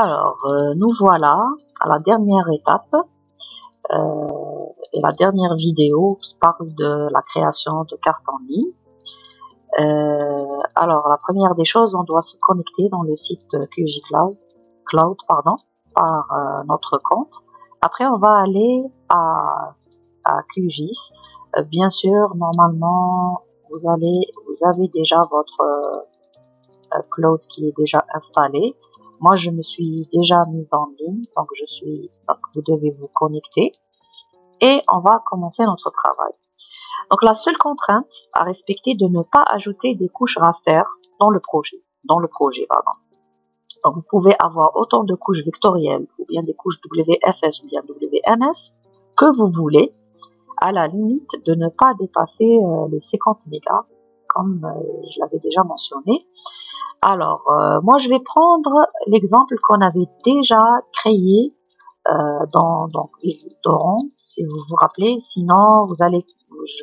Alors, nous voilà à la dernière étape et la dernière vidéo qui parle de la création de cartes en ligne. Alors, la première des choses, on doit se connecter dans le site QG Cloud par notre compte. Après, on va aller à QGIS. Bien sûr, normalement, vous avez déjà votre Cloud qui est déjà installé. Moi, je me suis déjà mise en ligne, donc vous devez vous connecter et on va commencer notre travail. Donc, la seule contrainte à respecter est de ne pas ajouter des couches raster dans le projet. Donc, vous pouvez avoir autant de couches vectorielles ou bien des couches WFS ou bien WMS que vous voulez, à la limite de ne pas dépasser les 50 mégas, comme je l'avais déjà mentionné. Alors, moi, je vais prendre l'exemple qu'on avait déjà créé dans Torrent, si vous vous rappelez. Sinon, je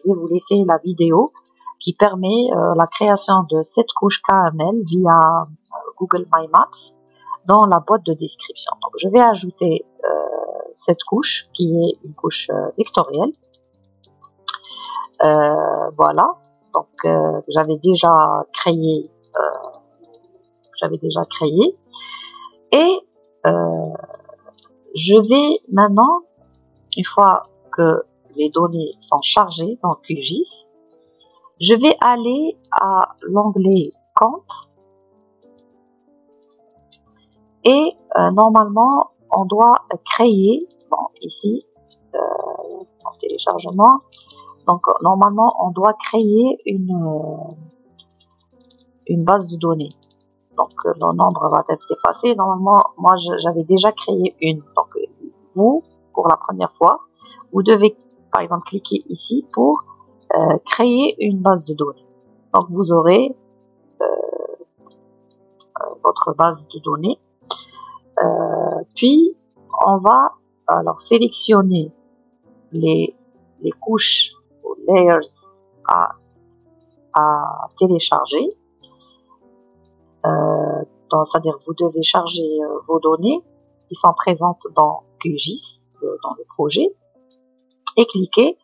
vais vous laisser la vidéo qui permet la création de cette couche KML via Google My Maps dans la boîte de description. Donc, je vais ajouter cette couche qui est une couche vectorielle. Voilà. Donc, j'avais déjà créé et je vais maintenant, une fois que les données sont chargées dans QGIS, je vais aller à l'onglet compte et normalement on doit créer, ici en téléchargement, donc normalement on doit créer une base de données. Donc le nombre va être dépassé. Normalement, moi j'avais déjà créé une. Donc vous, pour la première fois, vous devez par exemple cliquer ici pour créer une base de données. Donc vous aurez votre base de données. Puis on va alors sélectionner les couches ou layers à télécharger. C'est-à-dire vous devez charger vos données qui sont présentes dans QGIS, dans le projet, et cliquer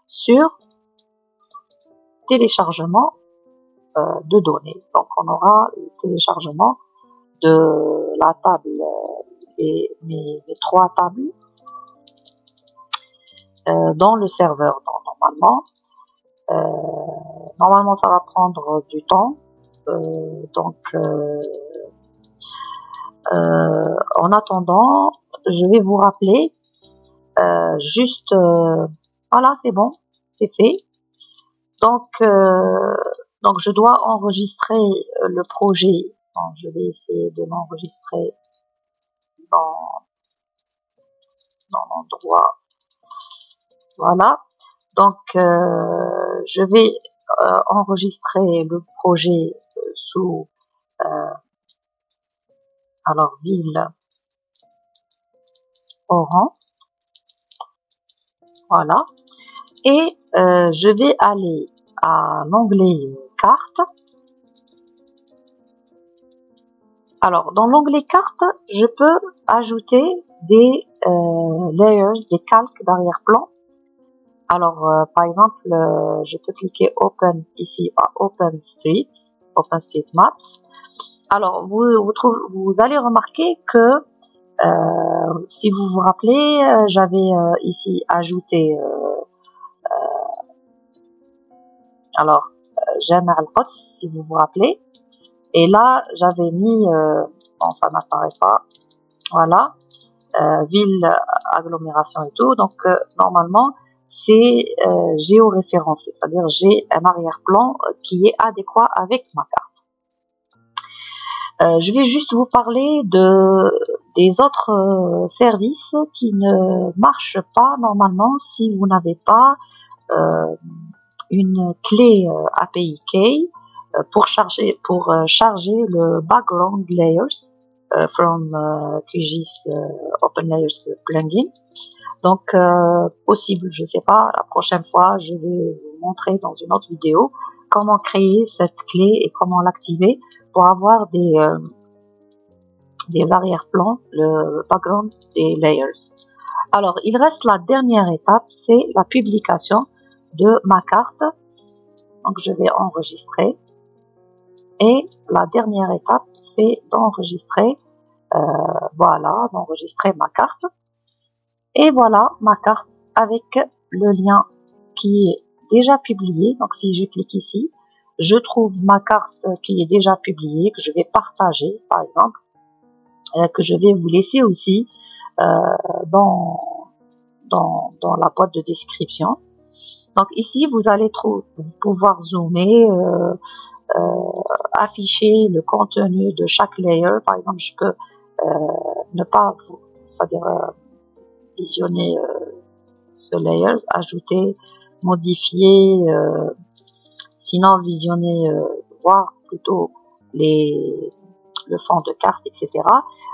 sur téléchargement de données. Donc on aura le téléchargement de la table et mes 3 tables dans le serveur. Donc, normalement ça va prendre du temps. En attendant, je vais vous rappeler voilà, c'est bon, c'est fait. Donc je dois enregistrer le projet. Donc, je vais essayer de l'enregistrer dans l'endroit. Voilà. Donc je vais enregistrer le projet sous alors ville Oran. Voilà. Et je vais aller à l'onglet carte. Alors, dans l'onglet carte, je peux ajouter des layers, des calques d'arrière-plan. Alors, par exemple, je peux cliquer Open ici à OpenStreetMaps. Alors, vous allez remarquer que si vous vous rappelez, j'avais ici ajouté alors Jamel Al-Quds, si vous vous rappelez, et là j'avais mis bon, ça n'apparaît pas, voilà, ville, agglomération et tout. Donc normalement c'est géoréférencé, c'est-à-dire j'ai un arrière-plan qui est adéquat avec ma carte. Je vais juste vous parler des autres services qui ne marchent pas normalement si vous n'avez pas une clé API Key pour charger le background layers from QGIS Open Layers plugin. Donc possible, je sais pas, la prochaine fois je vais vous montrer dans une autre vidéo comment créer cette clé et comment l'activer pour avoir des arrière-plans, le background des layers. Alors, il reste la dernière étape, c'est la publication de ma carte. Donc, je vais enregistrer. Et la dernière étape, c'est d'enregistrer, voilà, d'enregistrer ma carte. Et voilà ma carte avec le lien qui est déjà publié. Donc, si je clique ici, je trouve ma carte qui est déjà publiée, que je vais partager, par exemple, que je vais vous laisser aussi dans la boîte de description. Donc ici, vous allez pouvoir zoomer, afficher le contenu de chaque layer. Par exemple, je peux ne pas, c'est-à-dire visionner ce layers, ajouter, modifier, sinon visionner, voir plutôt le fond de carte, etc.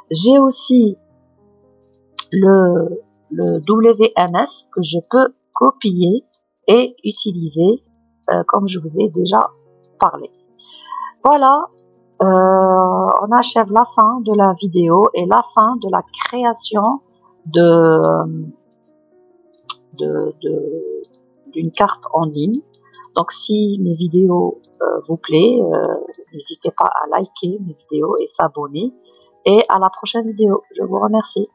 J'ai aussi le WMS que je peux copier et utiliser comme je vous ai déjà parlé. Voilà, on achève la fin de la vidéo et la fin de la création d'une carte en ligne. Donc si mes vidéos vous plaisent, n'hésitez pas à liker mes vidéos et s'abonner. Et à la prochaine vidéo. Je vous remercie.